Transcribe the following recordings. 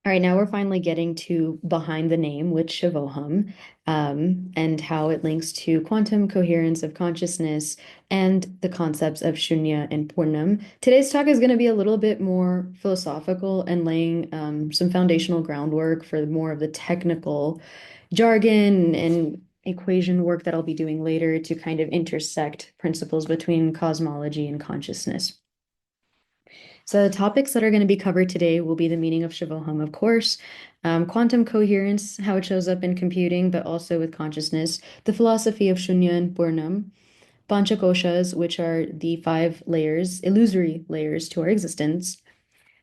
All right, now we're finally getting to behind the name with Shivoham, and how it links to quantum coherence of consciousness and the concepts of Shunya and Purnam. Today's talk is going to be a little bit more philosophical and laying some foundational groundwork for more of the technical jargon and equation work that I'll be doing later to kind of intersect principles between cosmology and consciousness. So the topics that are going to be covered today will be the meaning of Shivoham, of course, quantum coherence, how it shows up in computing, but also with consciousness, the philosophy of Shunya and Purnam, Panchakoshas, which are the five layers, illusory layers to our existence,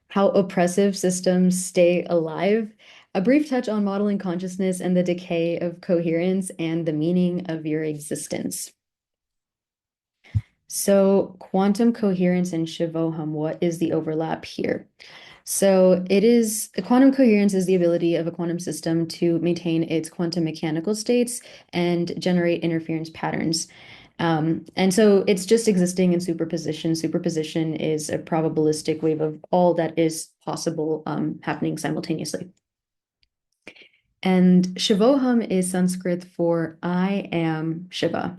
how oppressive systems stay alive, a brief touch on modeling consciousness and the decay of coherence, and the meaning of your existence. So quantum coherence and Shivoham, what is the overlap here? So it is quantum coherence is the ability of a quantum system to maintain its quantum mechanical states and generate interference patterns. And so it's just existing in superposition. Superposition is a probabilistic wave of all that is possible happening simultaneously. And Shivoham is Sanskrit for I am Shiva.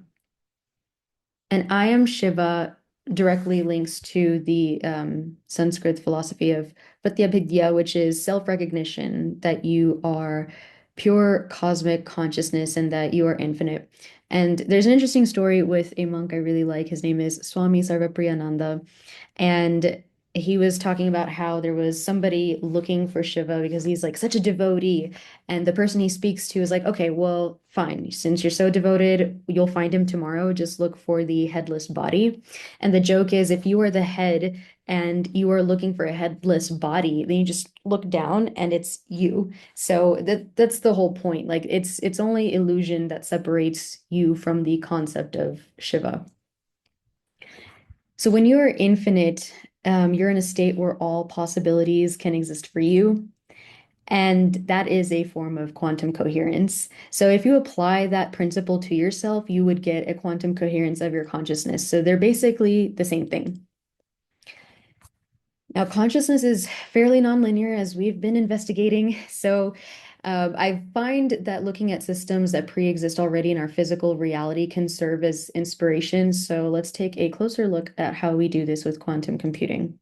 And I am Shiva directly links to the Sanskrit philosophy of Pratyabhidya, which is self-recognition that you are pure cosmic consciousness and that you are infinite. And there's an interesting story with a monk I really like. His name is Swami Sarvapriyananda. And he was talking about how there was somebody looking for Shiva because he's like such a devotee. And the person he speaks to is like, okay, well, fine. Since you're so devoted, you'll find him tomorrow. Just look for the headless body. And the joke is if you are the head and you are looking for a headless body, then you just look down and it's you. So that's the whole point. Like it's only illusion that separates you from the concept of Shiva. So when you are infinite, you're in a state where all possibilities can exist for you. And that is a form of quantum coherence. So if you apply that principle to yourself, you would get a quantum coherence of your consciousness. So they're basically the same thing. Now, consciousness is fairly nonlinear as we've been investigating. So I find that looking at systems that pre-exist already in our physical reality can serve as inspiration. So let's take a closer look at how we do this with quantum computing.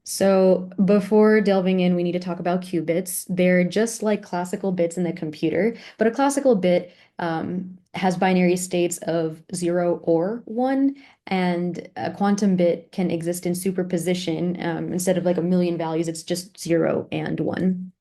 So before delving in, we need to talk about qubits. They're just like classical bits in the computer, but a classical bit has binary states of 0 or 1, and a quantum bit can exist in superposition. Instead of like a million values, it's just 0 and 1.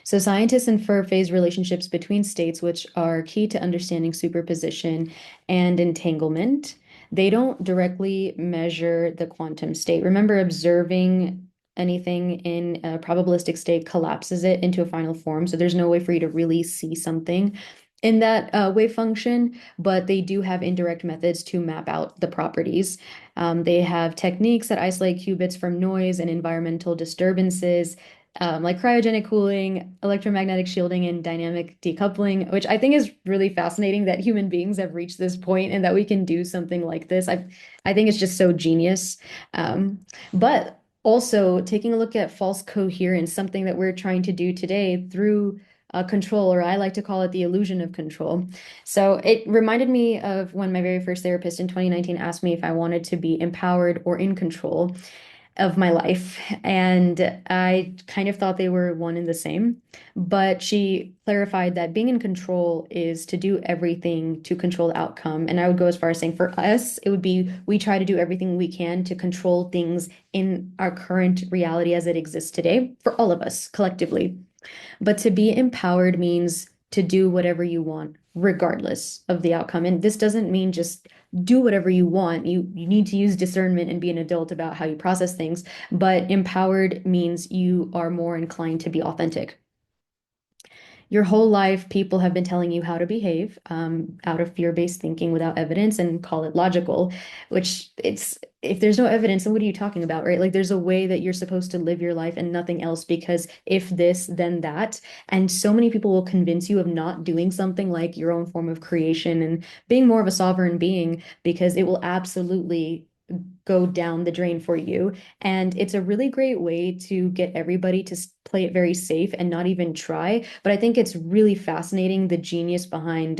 So scientists infer phase relationships between states, which are key to understanding superposition and entanglement. They don't directly measure the quantum state. Remember, observing anything in a probabilistic state collapses it into a final form. So there's no way for you to really see something in that wave function, but they do have indirect methods to map out the properties. They have techniques that isolate qubits from noise and environmental disturbances, like cryogenic cooling, electromagnetic shielding, and dynamic decoupling, which I think is really fascinating that human beings have reached this point and that we can do something like this. I think it's just so genius. But also taking a look at false coherence, something that we're trying to do today through control, or I like to call it the illusion of control. So it reminded me of when my very first therapist in 2019 asked me if I wanted to be empowered or in control of my life. And I kind of thought they were one and the same. But she clarified that being in control is to do everything to control the outcome. And I would go as far as saying for us, it would be we try to do everything we can to control things in our current reality as it exists today for all of us collectively. But to be empowered means to do whatever you want, regardless of the outcome. And this doesn't mean just do whatever you want. You need to use discernment and be an adult about how you process things. But empowered means you are more inclined to be authentic. Your whole life, people have been telling you how to behave out of fear-based thinking without evidence and call it logical, which it's if there's no evidence, then what are you talking about, right? Like there's a way that you're supposed to live your life and nothing else because if this, then that. And so many people will convince you of not doing something like your own form of creation and being more of a sovereign being because it will absolutely go down the drain for you. And it's a really great way to get everybody to play it very safe and not even try. But I think it's really fascinating the genius behind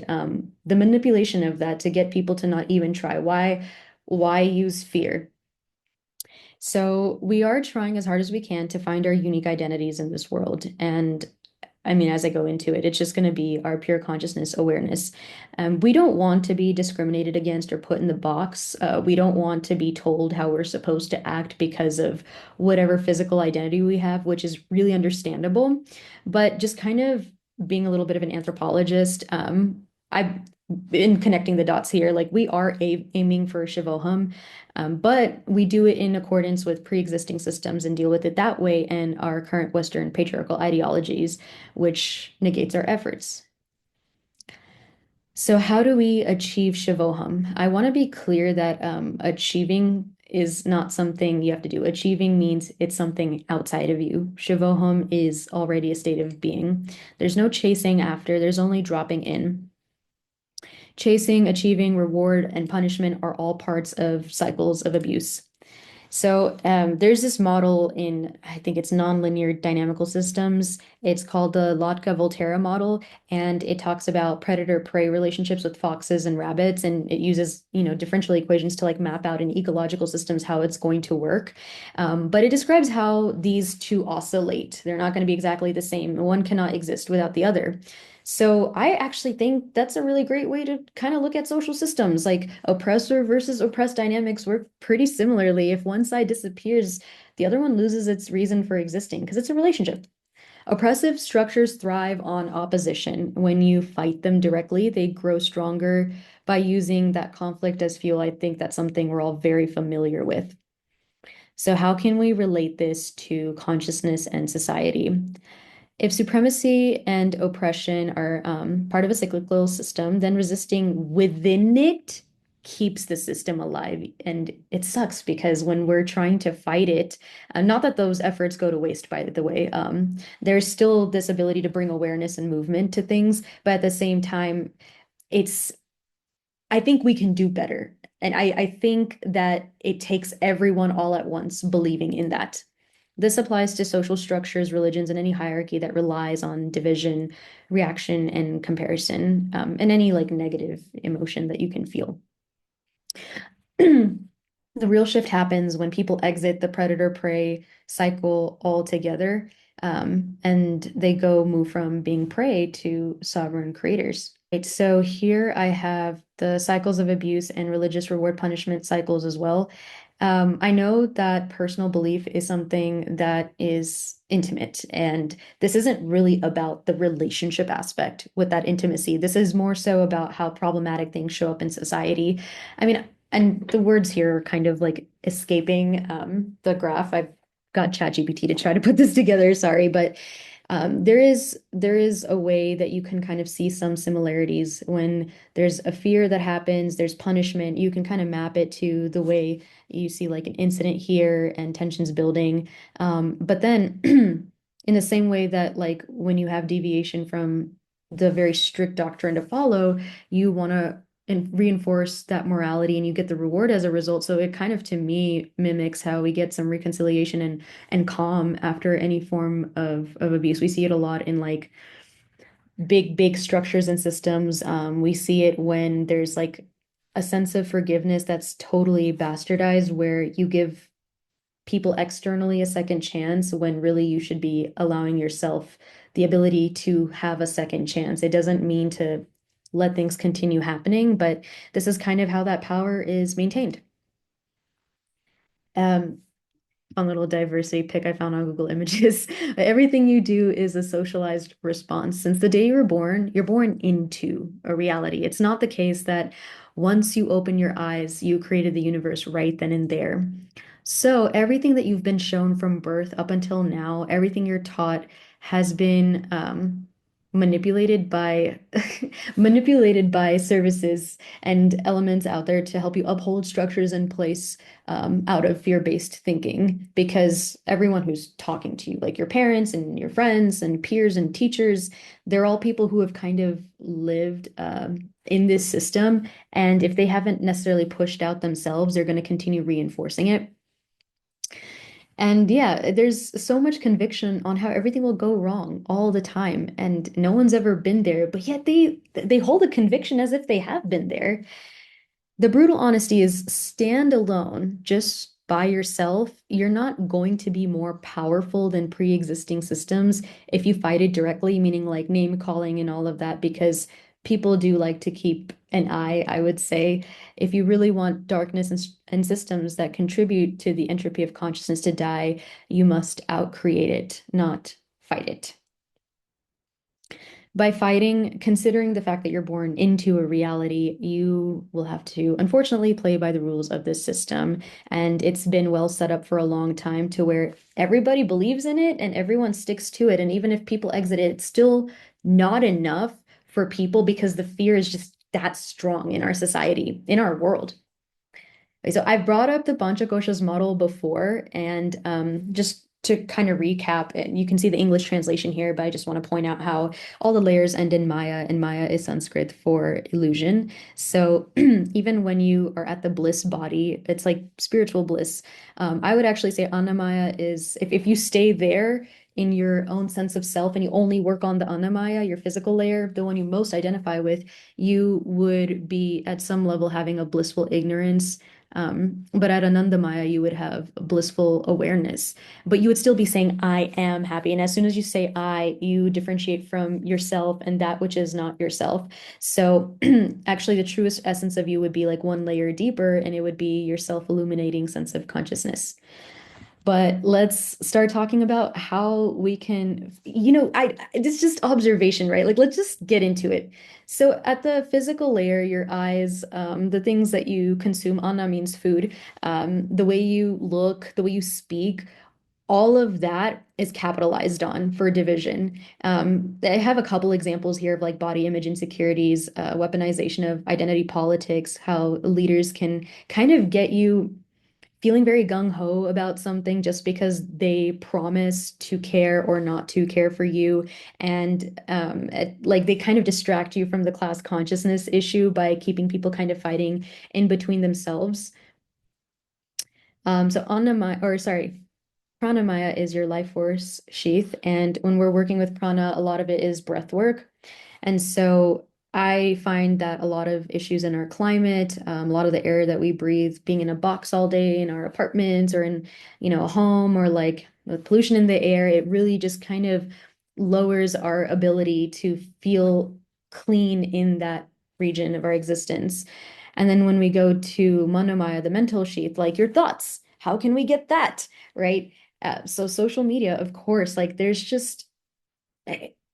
the manipulation of that to get people to not even try. Why use fear? So we are trying as hard as we can to find our unique identities in this world. And I mean, as I go into it, it's just going to be our pure consciousness awareness. We don't want to be discriminated against or put in the box. We don't want to be told how we're supposed to act because of whatever physical identity we have, which is really understandable. But just kind of being a little bit of an anthropologist, I've been connecting the dots here. Like we are aiming for Shivoham, but we do it in accordance with pre-existing systems and deal with it that way and our current Western patriarchal ideologies, which negates our efforts. So how do we achieve Shivoham? I want to be clear that achieving is not something you have to do. Achieving means it's something outside of you. Shivoham is already a state of being. There's no chasing after, there's only dropping in. Chasing, achieving, reward, and punishment are all parts of cycles of abuse. So there's this model in, I think it's nonlinear dynamical systems. It's called the Lotka-Volterra model, and it talks about predator-prey relationships with foxes and rabbits, and it uses, differential equations to like map out in ecological systems how it's going to work. But it describes how these two oscillate. They're not going to be exactly the same. One cannot exist without the other. So I actually think that's a really great way to kind of look at social systems. Like oppressor versus oppressed dynamics work pretty similarly. If one side disappears, the other one loses its reason for existing because it's a relationship. Oppressive structures thrive on opposition. When you fight them directly, they grow stronger by using that conflict as fuel. I think that's something we're all very familiar with. So how can we relate this to consciousness and society? If supremacy and oppression are part of a cyclical system, then resisting within it keeps the system alive. And it sucks because when we're trying to fight it, not that those efforts go to waste, by the way, there's still this ability to bring awareness and movement to things. But at the same time, it's I think we can do better. And I think that it takes everyone all at once believing in that. This applies to social structures, religions, and any hierarchy that relies on division, reaction, and comparison, and any like negative emotion that you can feel. The real shift happens when people exit the predator-prey cycle altogether, and they go move from being prey to sovereign creators. Right, so here I have the cycles of abuse and religious reward punishment cycles as well. I know that personal belief is something that is intimate, and this isn't really about the relationship aspect with that intimacy. This is more so about how problematic things show up in society. I mean, and the words here are kind of like escaping the graph. I've got ChatGPT to try to put this together, sorry, but there is a way that you can kind of see some similarities when there's a fear that happens, there's punishment, you can kind of map it to the way you see like an incident here and tensions building. But then in the same way that like when you have deviation from the very strict doctrine to follow, you want to and reinforce that morality and you get the reward as a result. So it kind of to me mimics how we get some reconciliation and calm after any form of abuse. We see it a lot in like big structures and systems. We see it when there's like a sense of forgiveness that's totally bastardized, where you give people externally a second chance when really you should be allowing yourself the ability to have a second chance. It doesn't mean to let things continue happening, but this is kind of how that power is maintained. Um, Fun little diversity pick I found on Google Images. Everything you do is a socialized response. Since the day you were born, you're born into a reality. It's not the case that once you open your eyes, you created the universe right then and there. So everything that you've been shown from birth up until now, everything you're taught has been manipulated by manipulated by services and elements out there to help you uphold structures in place out of fear-based thinking. Because everyone who's talking to you, like your parents and your friends and peers and teachers, they're all people who have kind of lived in this system. And if they haven't necessarily pushed out themselves, they're going to continue reinforcing it. And yeah, there's so much conviction on how everything will go wrong all the time, and no one's ever been there, but yet they hold a conviction as if they have been there. The brutal honesty is stand alone, just by yourself. You're not going to be more powerful than pre-existing systems if you fight it directly, meaning like name calling and all of that, because people do like to keep an eye, I would say. If you really want darkness and systems that contribute to the entropy of consciousness to die, you must outcreate it, not fight it. By fighting, considering the fact that you're born into a reality, you will have to, unfortunately, play by the rules of this system. And it's been well set up for a long time to where everybody believes in it and everyone sticks to it. And even if people exit it, it's still not enough for people because the fear is just that strong in our society, in our world. So I've brought up the Panchakosha's model before, and just to kind of recap, and you can see the English translation here, but I just want to point out how all the layers end in Maya, and Maya is Sanskrit for illusion. So even when you are at the bliss body, it's like spiritual bliss. I would actually say Annamaya is, if you stay there in your own sense of self and you only work on the Annamaya, your physical layer, the one you most identify with, you would be at some level having a blissful ignorance, but at Anandamaya, you would have blissful awareness, but you would still be saying, I am happy. And as soon as you say I, you differentiate from yourself and that which is not yourself. So actually, the truest essence of you would be like one layer deeper, and it would be your self-illuminating sense of consciousness. But let's start talking about how we can, it's just observation, right? Like, let's just get into it. So, at the physical layer, your eyes, the things that you consume, anna means food, the way you look, the way you speak, all of that is capitalized on for division. I have a couple examples here of like body image insecurities, weaponization of identity politics, how leaders can kind of get you feeling very gung-ho about something just because they promise to care or not to care for you. And like they kind of distract you from the class consciousness issue by keeping people kind of fighting in between themselves. So Annamaya, or sorry, Pranamaya is your life force sheath. And when we're working with prana, a lot of it is breath work. And so I find that a lot of issues in our climate, a lot of the air that we breathe, being in a box all day in our apartments or in, a home, or like with pollution in the air, it really just kind of lowers our ability to feel clean in that region of our existence. And then when we go to Manomaya, the mental sheath, like your thoughts, how can we get that? Right? So social media, of course, like there's just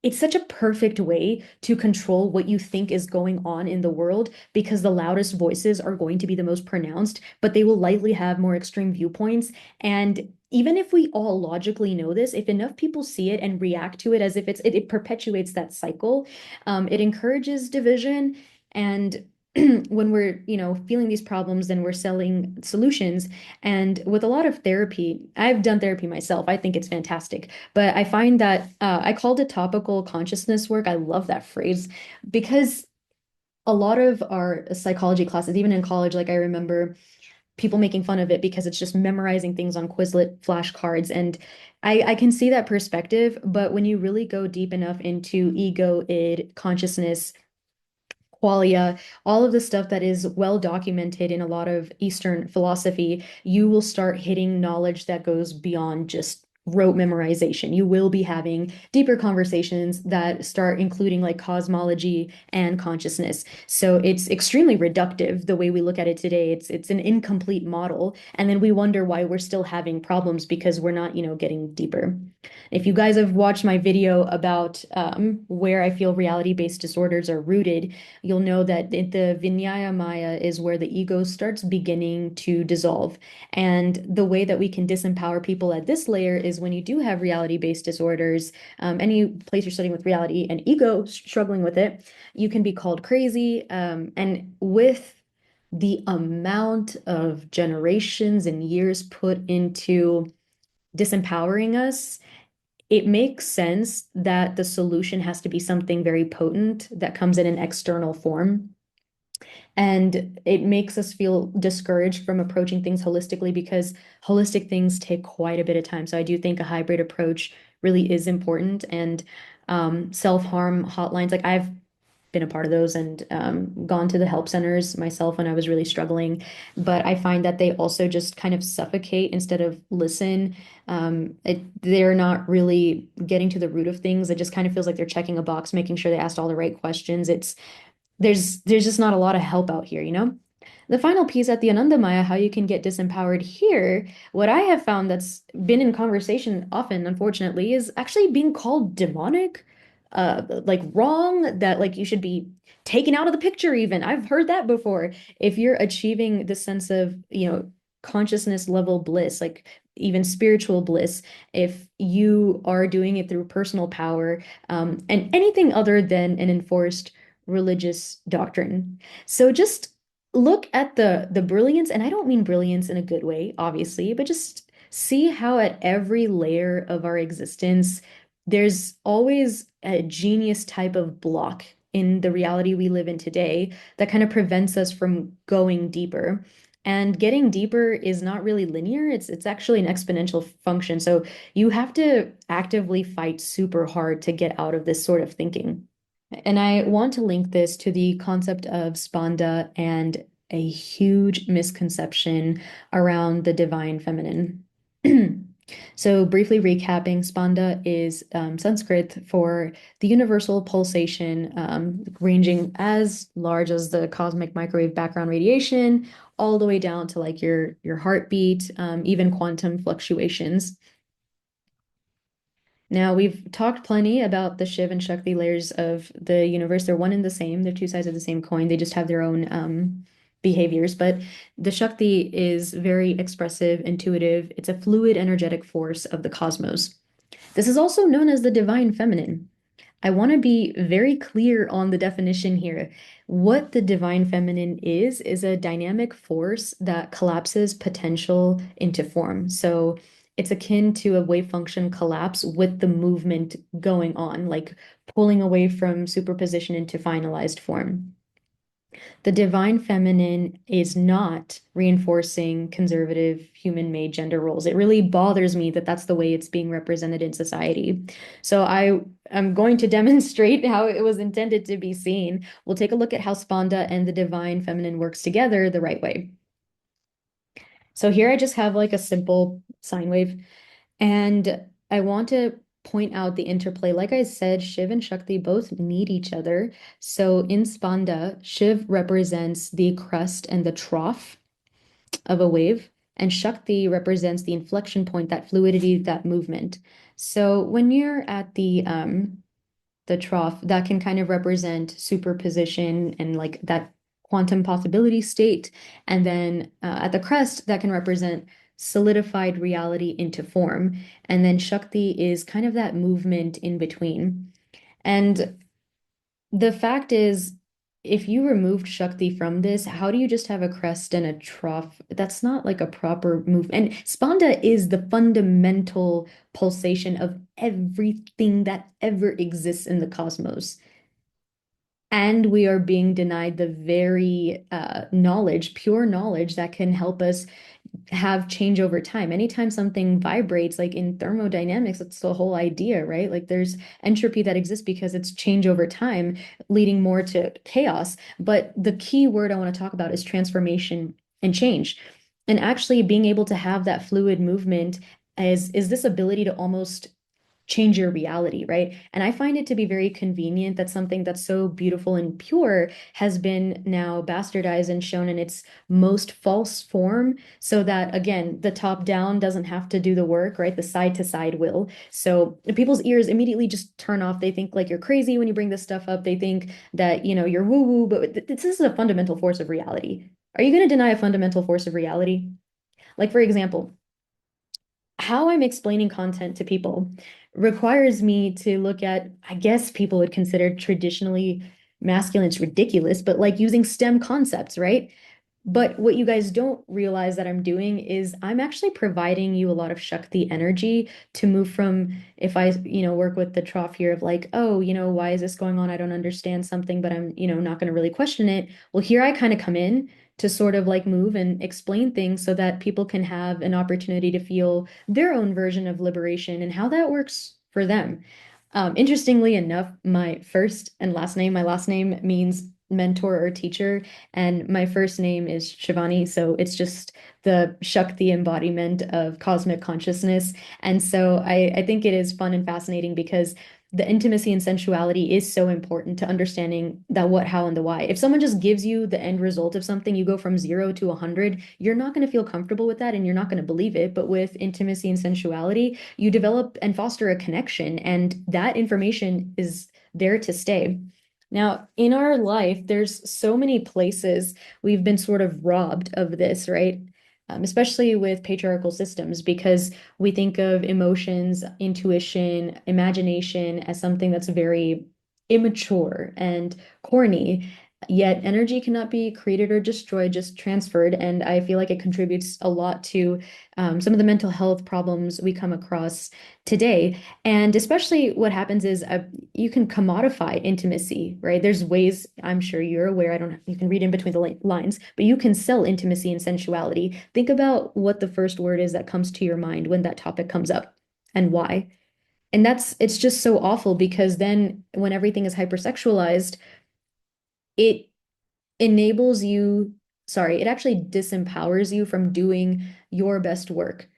it's such a perfect way to control what you think is going on in the world because the loudest voices are going to be the most pronounced, but they will likely have more extreme viewpoints. And even if we all logically know this, if enough people see it and react to it as if it perpetuates that cycle, it encourages division. And when we're, feeling these problems, then we're selling solutions. And with a lot of therapy, I've done therapy myself. I think it's fantastic. But I find that I called it topical consciousness work. I love that phrase because a lot of our psychology classes, even in college, like I remember people making fun of it because it's just memorizing things on Quizlet flashcards. And I can see that perspective. But when you really go deep enough into ego, id, consciousness, qualia, all of the stuff that is well documented in a lot of Eastern philosophy, you will start hitting knowledge that goes beyond just rote memorization. You will be having deeper conversations that start including like cosmology and consciousness. So it's extremely reductive the way we look at it today. It's an incomplete model, and then we wonder why we're still having problems because we're not, getting deeper. If you guys have watched my video about where I feel reality-based disorders are rooted, you'll know that the Vinyaya Maya is where the ego starts beginning to dissolve. And the way that we can disempower people at this layer is is when you do have reality-based disorders, any place you're studying with reality and ego struggling with it, you can be called crazy. And with the amount of generations and years put into disempowering us, it makes sense that the solution has to be something very potent that comes in an external form. And it makes us feel discouraged from approaching things holistically because holistic things take quite a bit of time. So I do think a hybrid approach really is important. And self-harm hotlines, like I've been a part of those and gone to the help centers myself when I was really struggling. But I find that they also just kind of suffocate instead of listen. They're not really getting to the root of things. It just kind of feels like they're checking a box, making sure they asked all the right questions. There's just not a lot of help out here, you know? The final piece at the Anandamaya, how you can get disempowered here, what I have found that's been in conversation often, unfortunately, is actually being called demonic, like wrong, that like you should be taken out of the picture even. I've heard that before. If you're achieving the sense of, consciousness level bliss, like even spiritual bliss, if you are doing it through personal power, and anything other than an enforced religious doctrine. So just look at the brilliance, and I don't mean brilliance in a good way, obviously, but just see how at every layer of our existence, there's always a genius type of block in the reality we live in today that kind of prevents us from going deeper. And getting deeper is not really linear. It's actually an exponential function. So you have to actively fight super hard to get out of this sort of thinking. And I want to link this to the concept of spanda and a huge misconception around the divine feminine. So, briefly recapping, spanda is Sanskrit for the universal pulsation, ranging as large as the cosmic microwave background radiation, all the way down to like your heartbeat, even quantum fluctuations. Now, we've talked plenty about the Shiv and Shakti layers of the universe. They're one and the same. They're two sides of the same coin. They just have their own behaviors. But the Shakti is very expressive, intuitive. It's a fluid, energetic force of the cosmos. This is also known as the divine feminine. I want to be very clear on the definition here. What the divine feminine is a dynamic force that collapses potential into form. So it's akin to a wave function collapse with the movement going on, like pulling away from superposition into finalized form. The divine feminine is not reinforcing conservative human-made gender roles. It really bothers me that that's the way it's being represented in society. So I am going to demonstrate how it was intended to be seen. We'll take a look at how Spanda and the divine feminine works together the right way. So here I just have like a simple sine wave, and I want to point out the interplay. Like I said, Shiv and Shakti both need each other. So in Spanda, Shiv represents the crest and the trough of a wave, and Shakti represents the inflection point, that fluidity, that movement. So when you're at the trough, that can kind of represent superposition and like that quantum possibility state. And then at the crest, that can represent solidified reality into form. And then Shakti is kind of that movement in between. And the fact is, if you removed Shakti from this, how do you just have a crest and a trough? That's not like a proper move. And Spanda is the fundamental pulsation of everything that ever exists in the cosmos. And we are being denied the very knowledge, pure knowledge that can help us have change over time. Anytime something vibrates, like in thermodynamics, that's the whole idea, right? Like there's entropy that exists because it's change over time, leading more to chaos. But the key word I want to talk about is transformation and change. And actually being able to have that fluid movement is this ability to almost change your reality, right? And I find it to be very convenient that something that's so beautiful and pure has been now bastardized and shown in its most false form, so that again, the top down doesn't have to do the work, right? The side to side will. So people's ears immediately just turn off. They think like you're crazy when you bring this stuff up. They think that, you're woo woo, but this is a fundamental force of reality. Are you going to deny a fundamental force of reality? Like, for example, how I'm explaining content to people requires me to look at, I guess people would consider traditionally masculine, it's ridiculous, but like using STEM concepts, right? But what you guys don't realize that I'm doing is I'm actually providing you a lot of Shakti energy to move from if I, work with the trough here of like, oh, why is this going on? I don't understand something, but I'm, not going to really question it. Well, here I kind of come in to sort of like move and explain things so that people can have an opportunity to feel their own version of liberation and how that works for them. Interestingly enough, my last name means mentor or teacher. And my first name is Shivani, so it's just the Shakti embodiment of cosmic consciousness. And so I think it is fun and fascinating because the intimacy and sensuality is so important to understanding that what, how, and the why. If someone just gives you the end result of something, you go from 0 to 100, you're not going to feel comfortable with that and you're not going to believe it. But with intimacy and sensuality, you develop and foster a connection, and that information is there to stay. Now, in our life, there's so many places we've been sort of robbed of this, right? Especially with patriarchal systems, because we think of emotions, intuition, imagination as something that's very immature and corny. Yet energy cannot be created or destroyed, just transferred. And I feel like it contributes a lot to some of the mental health problems we come across today. And especially what happens is you can commodify intimacy, right? There's ways, I'm sure you're aware, I don't, you can read in between the lines, but you can sell intimacy and sensuality. Think about what the first word is that comes to your mind when that topic comes up and why. And it's just so awful because then when everything is hypersexualized, it enables you, sorry, it actually disempowers you from doing your best work.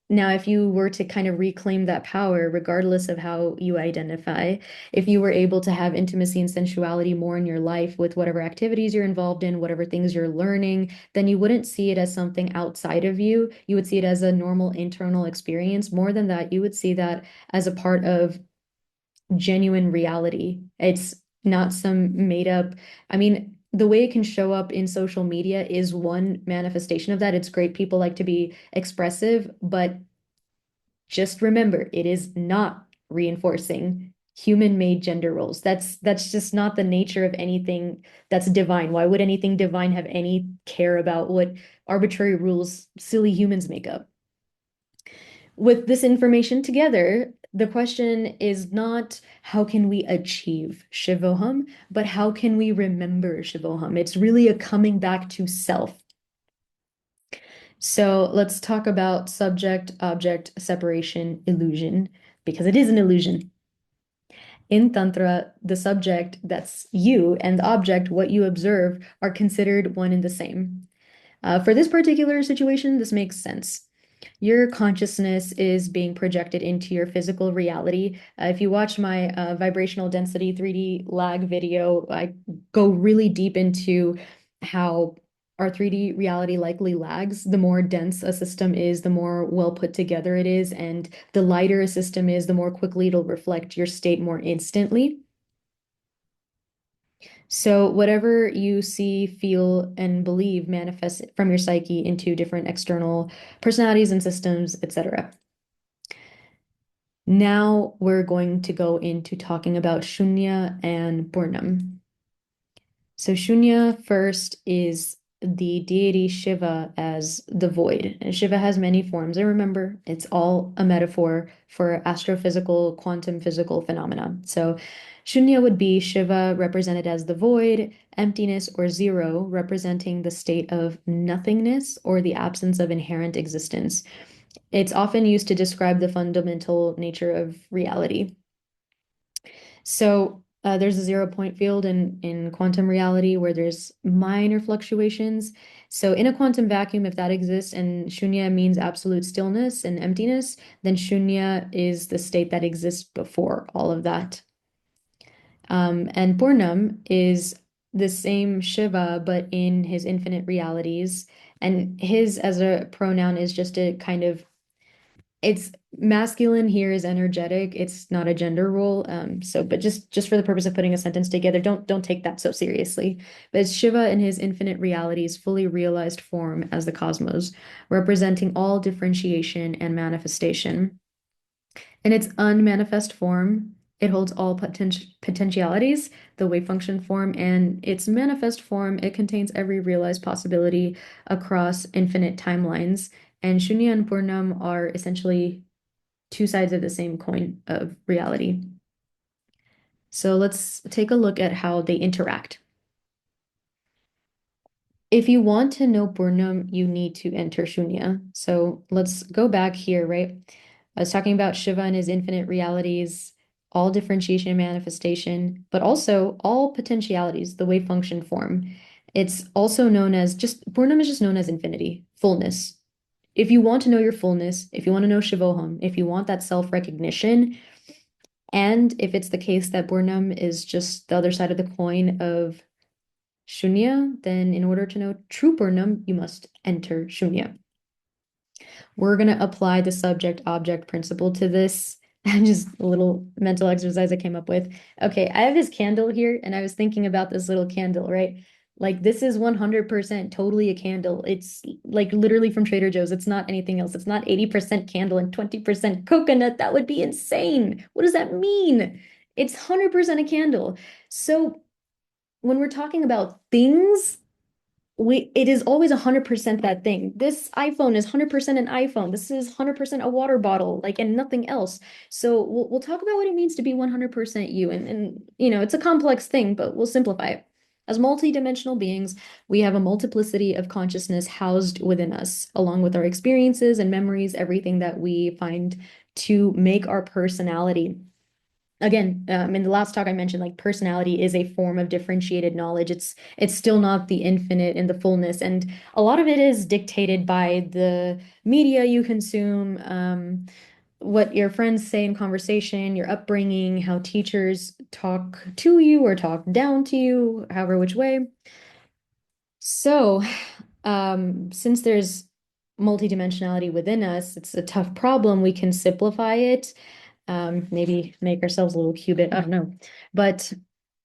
Now, if you were to kind of reclaim that power, regardless of how you identify, if you were able to have intimacy and sensuality more in your life with whatever activities you're involved in, whatever things you're learning, then you wouldn't see it as something outside of you. You would see it as a normal internal experience. More than that, you would see that as a part of genuine reality. It's not some made up, I mean, the way it can show up in social media is one manifestation of that. It's great. People like to be expressive, but just remember, it is not reinforcing human-made gender roles. That's just not the nature of anything that's divine. Why would anything divine have any care about what arbitrary rules silly humans make up? With this information together, the question is not how can we achieve Shivoham, but how can we remember Shivoham? It's really a coming back to self. So let's talk about subject object separation illusion, because it is an illusion. In Tantra, the subject, that's you, and the object, what you observe, are considered one and the same. For this particular situation, this makes sense. Your consciousness is being projected into your physical reality. If you watch my vibrational density 3D lag video, I go really deep into how our 3D reality likely lags. The more dense a system is, the more well put together it is, and the lighter a system is, the more quickly it'll reflect your state more instantly. So whatever you see, feel, and believe manifests from your psyche into different external personalities and systems, etc. Now we're going to go into talking about Shunya and Purnam. So Shunya first is the deity Shiva as the void. And Shiva has many forms. And remember, it's all a metaphor for astrophysical, quantum physical phenomena. So Shunya would be Shiva represented as the void, emptiness or zero representing the state of nothingness or the absence of inherent existence. It's often used to describe the fundamental nature of reality. So there's a 0 point field in quantum reality where there's minor fluctuations. So in a quantum vacuum, if that exists and shunya means absolute stillness and emptiness, then shunya is the state that exists before all of that. And Purnam is the same Shiva, but in his infinite realities. And his as a pronoun is just a kind of it's Masculine here is energetic. It's not a gender role. But just for the purpose of putting a sentence together, don't take that so seriously. But it's Shiva in his infinite realities, fully realized form as the cosmos, representing all differentiation and manifestation. In its unmanifest form, it holds all potentialities, the wave function form, and its manifest form, it contains every realized possibility across infinite timelines. And Shunya and Purnam are essentially two sides of the same coin of reality. So let's take a look at how they interact. If you want to know Purnam, you need to enter Shunya. So let's go back here, right? I was talking about Shiva and his infinite realities, all differentiation and manifestation, but also all potentialities, the wave function form. It's also known as Purnam is just known as infinity, fullness. If you want to know your fullness, if you want to know Shivoham, if you want that self-recognition, and if it's the case that Purnam is just the other side of the coin of Shunya, then in order to know true Purnam, you must enter Shunya. We're going to apply the subject-object principle to this. Just a little mental exercise I came up with. Okay, I have this candle here, and I was thinking about this little candle, right? Like this is 100% totally a candle. It's like literally from Trader Joe's. It's not anything else. It's not 80% candle and 20% coconut. That would be insane. What does that mean? It's 100% a candle. So when we're talking about things, it is always 100% that thing. This iPhone is 100% an iPhone. This is 100% a water bottle, like, and nothing else. So we'll talk about what it means to be 100% you. And you know, it's a complex thing, but we'll simplify it. As multidimensional beings, we have a multiplicity of consciousness housed within us, along with our experiences and memories, everything that we find to make our personality. Again, in the last talk I mentioned, like personality is a form of differentiated knowledge. It's still not the infinite in the fullness, and a lot of it is dictated by the media you consume, what your friends say in conversation, your upbringing, how teachers talk to you or talk down to you, however which way. So, since there's multidimensionality within us, it's a tough problem. We can simplify it, maybe make ourselves a little qubit, I don't know. But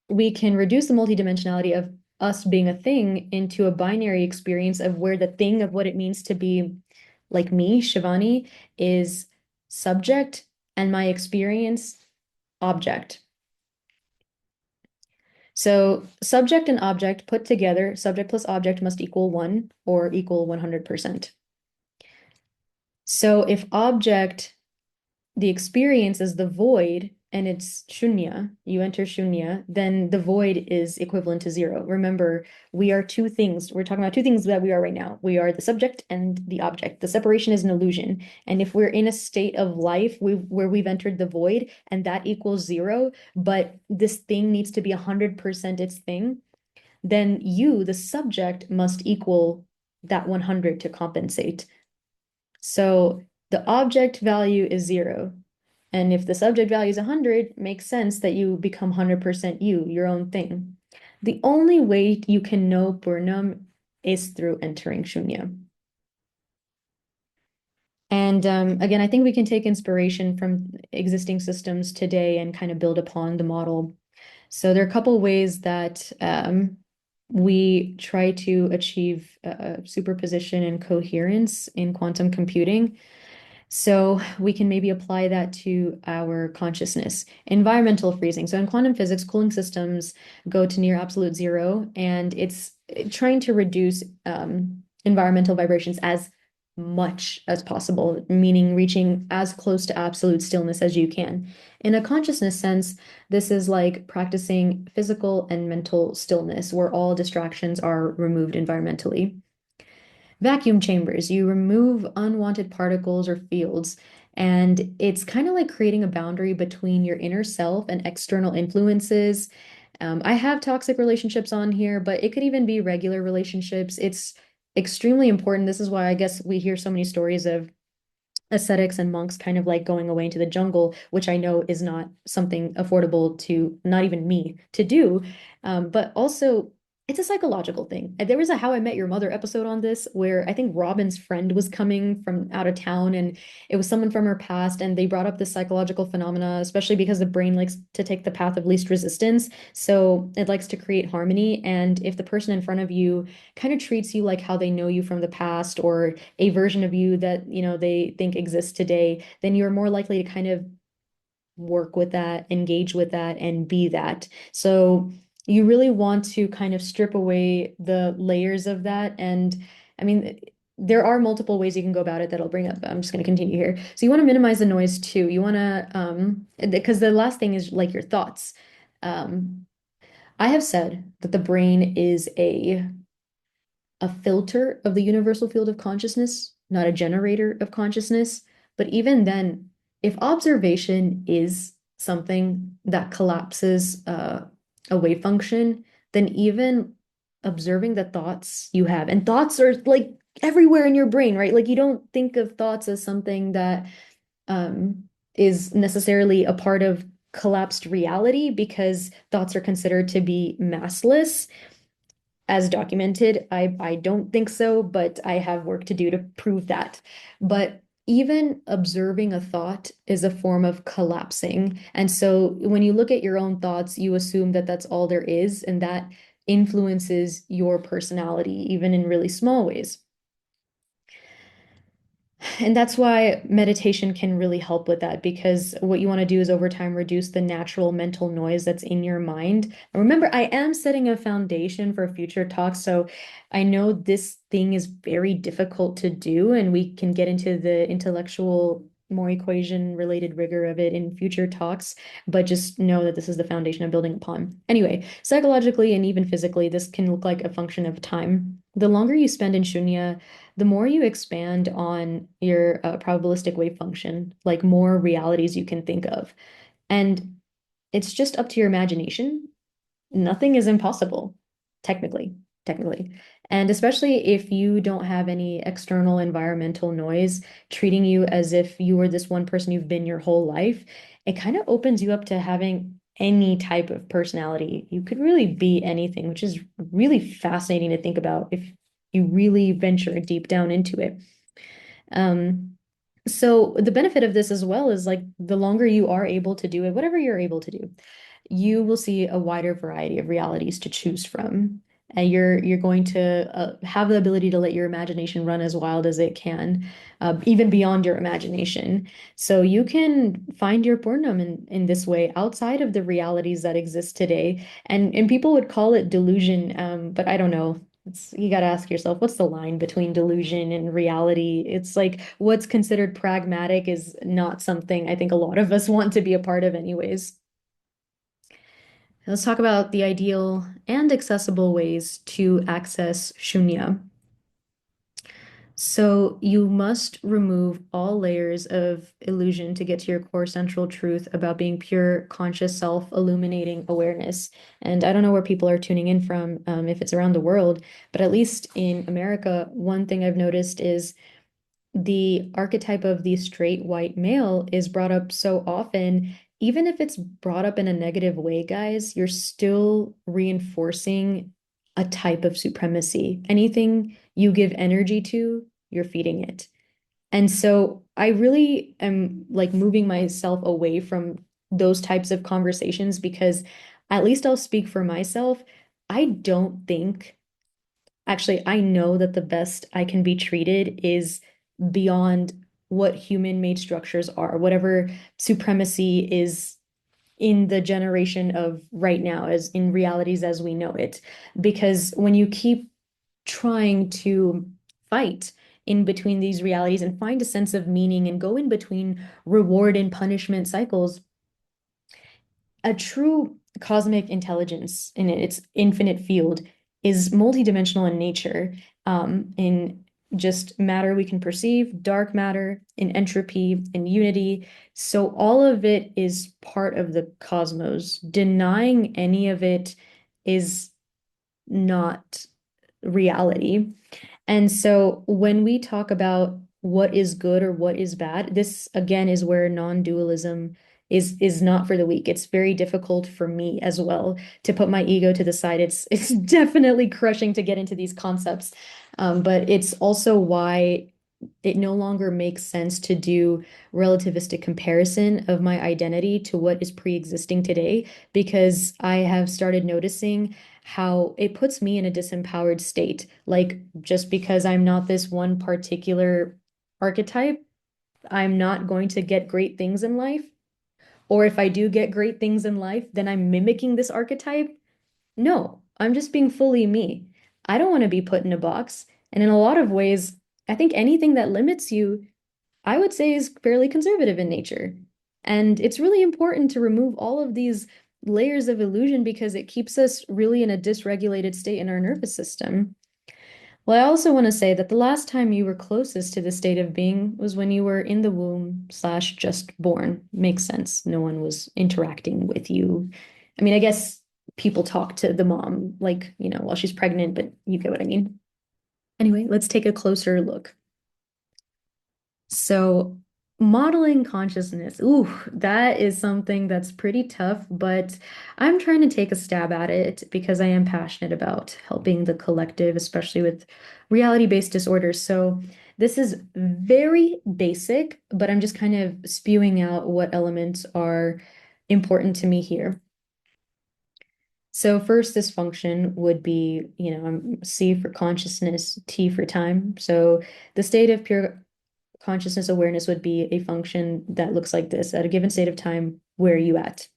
we can reduce the multidimensionality of us being a thing into a binary experience of where the thing of what it means to be like me, Shivani, is subject and my experience object. So subject and object put together, subject plus object must equal 1 or equal 100%. So if object, the experience is the void and it's shunya, you enter shunya, then the void is equivalent to 0. Remember, we are two things. We're talking about two things that we are right now. We are the subject and the object. The separation is an illusion. And if we're in a state of life where we've entered the void and that equals 0, but this thing needs to be 100% its thing, then you, the subject, must equal that 100 to compensate. So the object value is 0. And if the subject value is 100, makes sense that you become 100% you, your own thing. The only way you can know Purnam is through entering Shunya. And again, I think we can take inspiration from existing systems today and kind of build upon the model. So there are a couple ways that we try to achieve superposition and coherence in quantum computing. So we can maybe apply that to our consciousness. Environmental freezing. So in quantum physics, cooling systems go to near absolute 0, and it's trying to reduce environmental vibrations as much as possible, meaning reaching as close to absolute stillness as you can. In a consciousness sense, this is like practicing physical and mental stillness, where all distractions are removed environmentally. Vacuum chambers, you remove unwanted particles or fields, and it's kind of like creating a boundary between your inner self and external influences. I have toxic relationships on here, but it could even be regular relationships. It's extremely important. This is why I guess we hear so many stories of ascetics and monks kind of like going away into the jungle, which I know is not something affordable to not even me to do. But also, It's a psychological thing. There was a How I Met Your Mother episode on this where I think Robin's friend was coming from out of town and it was someone from her past, and they brought up this psychological phenomena, especially because the brain likes to take the path of least resistance. So it likes to create harmony. And if the person in front of you kind of treats you like how they know you from the past, or a version of you that, they think exists today, then you're more likely to kind of work with that, engage with that, and be that. So you really want to kind of strip away the layers of that. And I mean, there are multiple ways you can go about it that I'll bring up. I'm just going to continue here. So you want to minimize the noise too. You want to, because the last thing is like your thoughts. Um, I have said that the brain is a filter of the universal field of consciousness, not a generator of consciousness. But even then, if observation is something that collapses a wave function, then even observing the thoughts you have, and thoughts are like everywhere in your brain, right? Like you don't think of thoughts as something that um, is necessarily a part of collapsed reality, because thoughts are considered to be massless as documented. I don't think so, but I have work to do to prove that. But even observing a thought is a form of collapsing. And so when you look at your own thoughts, you assume that that's all there is, and that influences your personality, even in really small ways. And that's why meditation can really help with that, because what you want to do is over time reduce the natural mental noise that's in your mind. And remember, I am setting a foundation for future talks, so I know this thing is very difficult to do, and we can get into the intellectual, more equation related rigor of it in future talks, but just know that this is the foundation I'm building upon. Anyway, psychologically and even physically, this can look like a function of time. The longer you spend in Shunya, the more you expand on your probabilistic wave function, like more realities you can think of. And it's just up to your imagination. Nothing is impossible, technically, technically. And especially if you don't have any external environmental noise treating you as if you were this one person you've been your whole life, it kind of opens you up to having any type of personality. You could really be anything, which is really fascinating to think about if you really venture deep down into it. Um, so the benefit of this as well is like the longer you are able to do it, whatever you're able to do, you will see a wider variety of realities to choose from. And you're going to have the ability to let your imagination run as wild as it can, even beyond your imagination. So you can find your Purnam in this way outside of the realities that exist today. And people would call it delusion, but I don't know. You got to ask yourself, what's the line between delusion and reality? It's like what's considered pragmatic is not something I think a lot of us want to be a part of anyways. Let's talk about the ideal and accessible ways to access Shunya. So you must remove all layers of illusion to get to your core central truth about being pure, conscious, self-illuminating awareness. And I don't know where people are tuning in from, if it's around the world, but at least in America, one thing I've noticed is the archetype of the straight white male is brought up so often. Even if it's brought up in a negative way, guys, you're still reinforcing a type of supremacy. Anything you give energy to, you're feeding it. And so I really am like moving myself away from those types of conversations, because at least I'll speak for myself. I don't think Actually, I know that the best I can be treated is beyond what human-made structures are, whatever supremacy is in the generation of right now, as in realities as we know it. Because when you keep trying to fight in between these realities and find a sense of meaning and go in between reward and punishment cycles, a true cosmic intelligence in its infinite field is multidimensional in nature, in just matter we can perceive, dark matter, in entropy, in unity. So all of it is part of the cosmos. Denying any of it is not reality. And so when we talk about what is good or what is bad, this again is where non-dualism is not for the weak. It's very difficult for me as well to put my ego to the side. It's definitely crushing to get into these concepts. But it's also why it no longer makes sense to do relativistic comparison of my identity to what is pre-existing today, because I have started noticing how it puts me in a disempowered state. Like, just because I'm not this one particular archetype, I'm not going to get great things in life. Or if I do get great things in life, then I'm mimicking this archetype. No, I'm just being fully me. I don't want to be put in a box. And in a lot of ways, I think anything that limits you, I would say, is fairly conservative in nature. And it's really important to remove all of these layers of illusion because it keeps us really in a dysregulated state in our nervous system. Well, I also want to say that the last time you were closest to the state of being was when you were in the womb slash just born. Makes sense. No one was interacting with you. I mean, I guess people talk to the mom, like, while she's pregnant, but you get what I mean. Anyway, let's take a closer look. So, modeling consciousness, ooh, that is something that's pretty tough, but I'm trying to take a stab at it because I am passionate about helping the collective, especially with reality-based disorders. So, this is very basic, but I'm just kind of spewing out what elements are important to me here. So first, this function would be, C for consciousness, T for time. So the state of pure consciousness awareness would be a function that looks like this. At a given state of time, where are you at?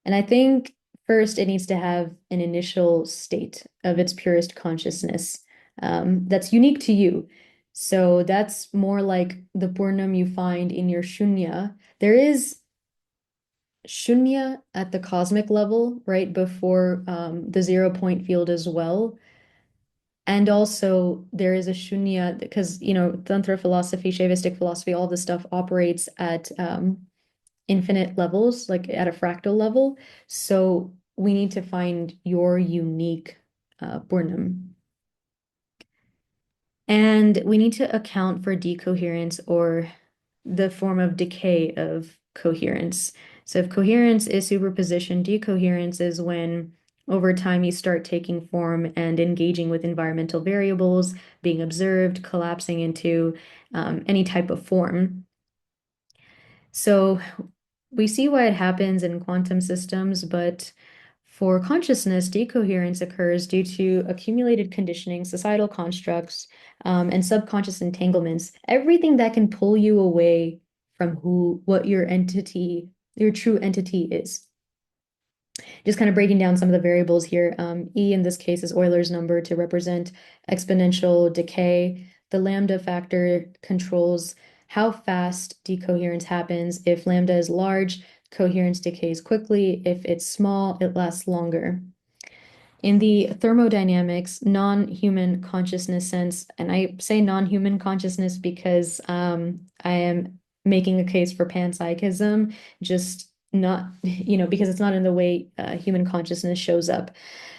And I think first it needs to have an initial state of its purest consciousness that's unique to you. So that's more like the Purnam you find in your Shunya. There is Shunya at the cosmic level, right before the 0 point field as well. And also, there is a shunya because, Tantra philosophy, Shaivistic philosophy, all this stuff operates at infinite levels, like at a fractal level. So we need to find your unique Purnam. And we need to account for decoherence or the form of decay of coherence. So if coherence is superposition, decoherence is when over time you start taking form and engaging with environmental variables, being observed, collapsing into any type of form. So we see why it happens in quantum systems, but for consciousness, decoherence occurs due to accumulated conditioning, societal constructs, and subconscious entanglements. Everything that can pull you away from what your entity, your true entity is. Just kind of breaking down some of the variables here. E in this case is Euler's number to represent exponential decay. The lambda factor controls how fast decoherence happens. If lambda is large, coherence decays quickly. If it's small, it lasts longer. In the thermodynamics, non-human consciousness sense, and I say non-human consciousness because I am making a case for panpsychism, just not, because it's not in the way human consciousness shows up.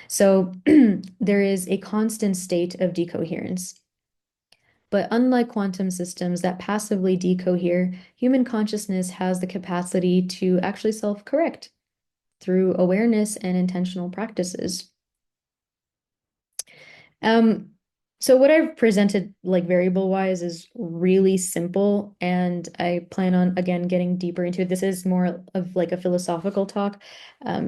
So there is a constant state of decoherence. But unlike quantum systems that passively decohere, human consciousness has the capacity to actually self-correct through awareness and intentional practices. Um, so what I've presented like variable wise is really simple, and I plan on again getting deeper into it. This is more of like a philosophical talk.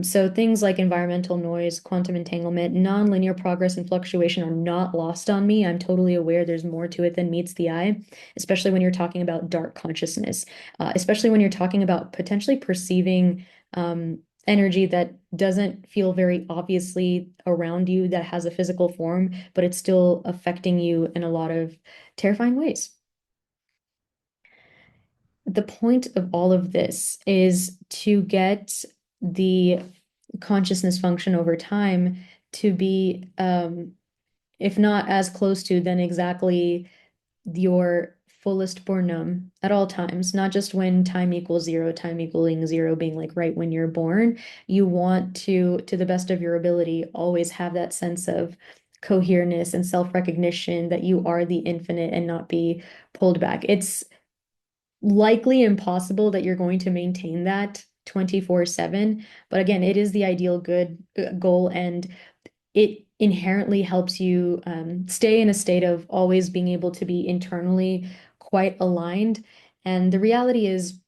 So things like environmental noise, quantum entanglement, nonlinear progress and fluctuation are not lost on me. I'm totally aware there's more to it than meets the eye, especially when you're talking about dark consciousness, especially when you're talking about potentially perceiving energy that doesn't feel very obviously around you, that has a physical form, but it's still affecting you in a lot of terrifying ways. The point of all of this is to get the consciousness function over time to be, if not as close to, then exactly your fullest Purnam at all times, not just when time equals zero, time equaling zero being like right when you're born. You want to the best of your ability, always have that sense of coherence and self-recognition that you are the infinite and not be pulled back. likely impossible that you're going to maintain that 24/7. But again, it is the ideal good goal, and it inherently helps you stay in a state of always being able to be internally quite aligned. And the reality is,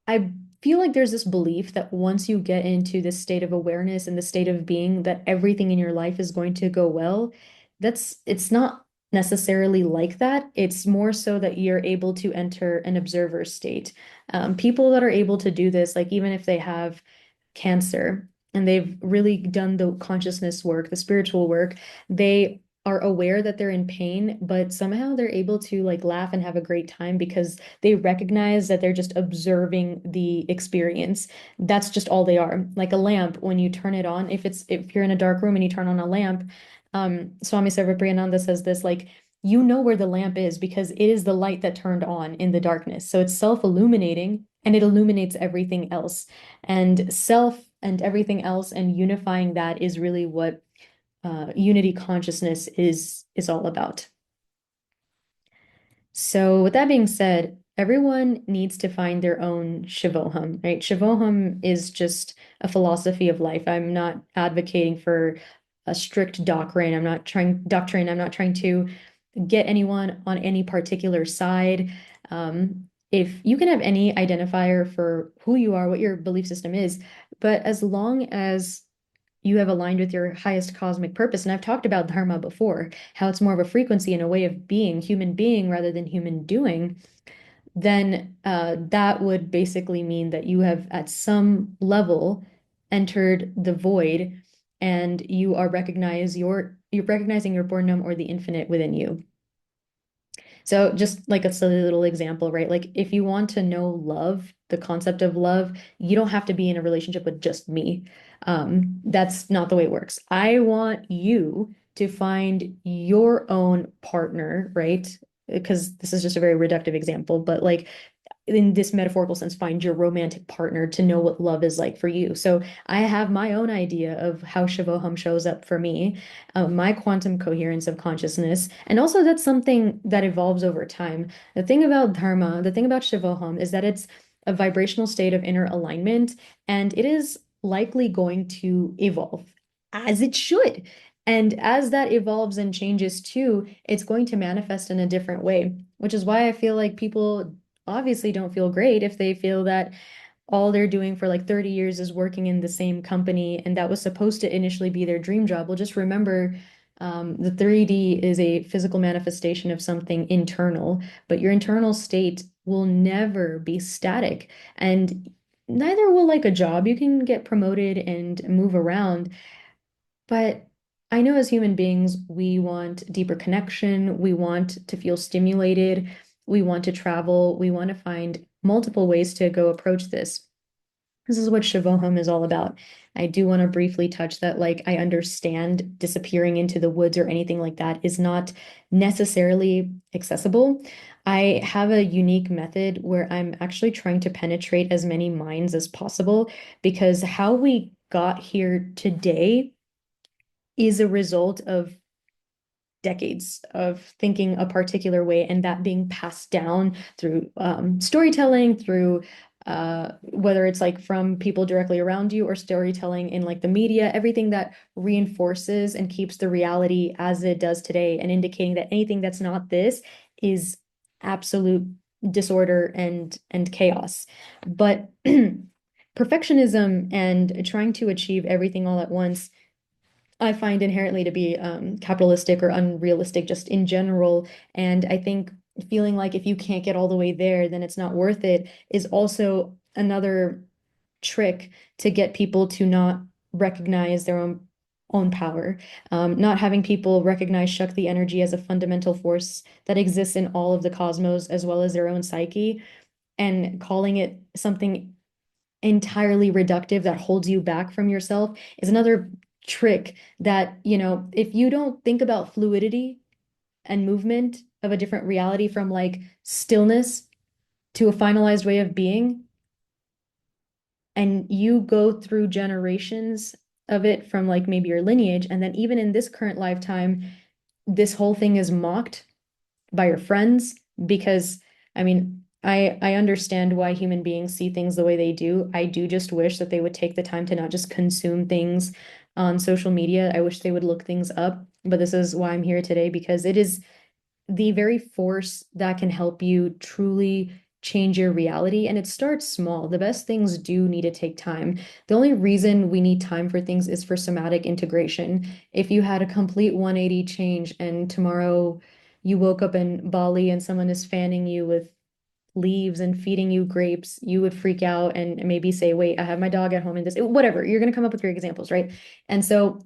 I feel like there's this belief that once you get into this state of awareness and the state of being, that everything in your life is going to go well. It's not necessarily like that. It's more so that you're able to enter an observer state. People that are able to do this, like even if they have cancer and they've really done the consciousness work, the spiritual work, they are aware that they're in pain, but somehow they're able to like laugh and have a great time because they recognize that they're just observing the experience. That's just all they are. Like a lamp, when you turn it on, if you're in a dark room and you turn on a lamp, Swami Sarvapriyananda says this, like, you know where the lamp is because it is the light that turned on in the darkness. So it's self-illuminating and it illuminates everything else. And self and everything else and unifying that is really what unity consciousness is all about. So with that being said, everyone needs to find their own Shivoham, right? Shivoham is just a philosophy of life. I'm not advocating for a strict doctrine. I'm not trying to get anyone on any particular side. If you can have any identifier for who you are, what your belief system is, but as long as you have aligned with your highest cosmic purpose. And I've talked about dharma before, how it's more of a frequency and a way of being, human being rather than human doing, then that would basically mean that you have at some level entered the void and you're recognizing your Purnam or the infinite within you. So just like a silly little example, right? Like if you want to know love, the concept of love, you don't have to be in a relationship with just me. That's not the way it works. I want you to find your own partner, right? Because this is just a very reductive example, but like in this metaphorical sense, find your romantic partner to know what love is like for you. So I have my own idea of how Shivoham shows up for me, my quantum coherence of consciousness. And also that's something that evolves over time. The thing about Dharma, the thing about Shivoham is that it's a vibrational state of inner alignment, and it is likely going to evolve as it should. And as that evolves and changes too, it's going to manifest in a different way, which is why I feel like people obviously don't feel great if they feel that all they're doing for like 30 years is working in the same company and that was supposed to initially be their dream job. Well, just remember the 3D is a physical manifestation of something internal, but your internal state will never be static. And neither will like a job. You can get promoted and move around, but I know as human beings, we want deeper connection. We want to feel stimulated. We want to travel. We want to find multiple ways to go approach this. This is what Shivoham is all about. I do want to briefly touch that, like, I understand disappearing into the woods or anything like that is not necessarily accessible. I have a unique method where I'm actually trying to penetrate as many minds as possible because how we got here today is a result of decades of thinking a particular way and that being passed down through storytelling, through whether it's like from people directly around you or storytelling in like the media, everything that reinforces and keeps the reality as it does today and indicating that anything that's not this is absolute disorder and chaos. But perfectionism and trying to achieve everything all at once I find inherently to be capitalistic or unrealistic just in general. And I think feeling like if you can't get all the way there, then it's not worth it is also another trick to get people to not recognize their own power. Not having people recognize Shakti energy as a fundamental force that exists in all of the cosmos as well as their own psyche and calling it something entirely reductive that holds you back from yourself is another trick that, if you don't think about fluidity and movement of a different reality from like stillness to a finalized way of being, and you go through generations of it from like maybe your lineage, and then even in this current lifetime, this whole thing is mocked by your friends, because I mean, I understand why human beings see things the way they do. I do just wish that they would take the time to not just consume things on social media. I wish they would look things up. But this is why I'm here today, because it is the very force that can help you truly change your reality. And it starts small. The best things do need to take time. The only reason we need time for things is for somatic integration. If you had a complete 180 change and tomorrow you woke up in Bali and someone is fanning you with leaves and feeding you grapes, you would freak out and maybe say, wait, I have my dog at home and this, whatever. You're going to come up with your examples, right? And so,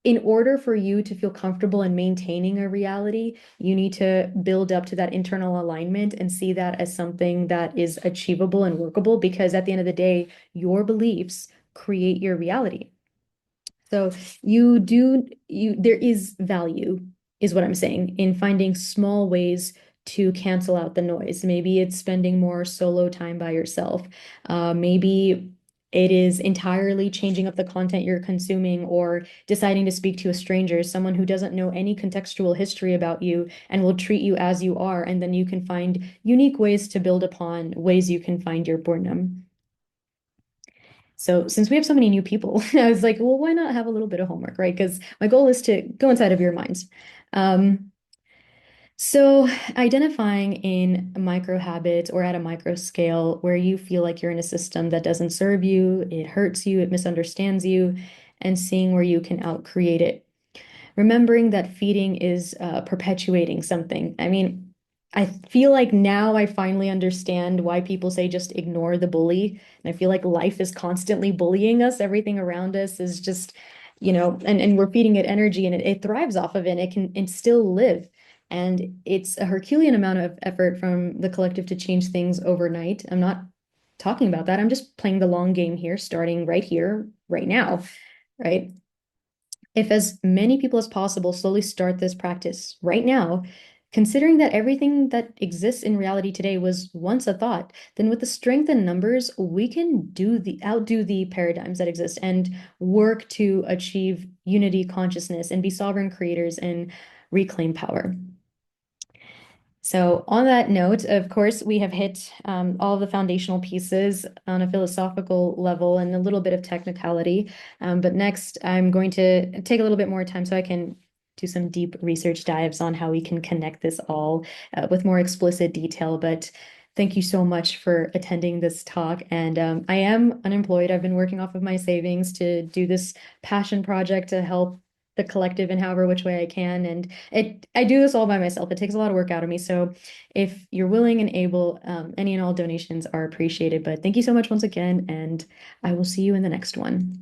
in order for you to feel comfortable in maintaining a reality, you need to build up to that internal alignment and see that as something that is achievable and workable, because at the end of the day, your beliefs create your reality. So there is value, is what I'm saying, in finding small ways to cancel out the noise. Maybe it's spending more solo time by yourself. Maybe it is entirely changing up the content you're consuming, or deciding to speak to a stranger, someone who doesn't know any contextual history about you and will treat you as you are. And then you can find unique ways to build upon ways you can find your Purnam. So since we have so many new people, I was like, well, why not have a little bit of homework, right? Because my goal is to go inside of your minds. Um, so identifying in micro habits or at a micro scale where you feel like you're in a system that doesn't serve you, it hurts you, it misunderstands you, and seeing where you can outcreate it, remembering that feeding is perpetuating something. I mean, I feel like now I finally understand why people say just ignore the bully. And I feel like life is constantly bullying us. Everything around us is just, and we're feeding it energy, and it thrives off of it. It still live. And it's a Herculean amount of effort from the collective to change things overnight. I'm not talking about that. I'm just playing the long game here, right now, right? If as many people as possible slowly start this practice right now, considering that everything that exists in reality today was once a thought, then with the strength in numbers, we can outdo the paradigms that exist and work to achieve unity consciousness and be sovereign creators and reclaim power. So, on that note, of course, we have hit all of the foundational pieces on a philosophical level and a little bit of technicality. But next, I'm going to take a little bit more time so I can do some deep research dives on how we can connect this all with more explicit detail. But thank you so much for attending this talk. And I am unemployed. I've been working off of my savings to do this passion project to help the collective in however which way I can. And I do this all by myself. It takes a lot of work out of me. So if you're willing and able, any and all donations are appreciated. But thank you so much once again, and I will see you in the next one.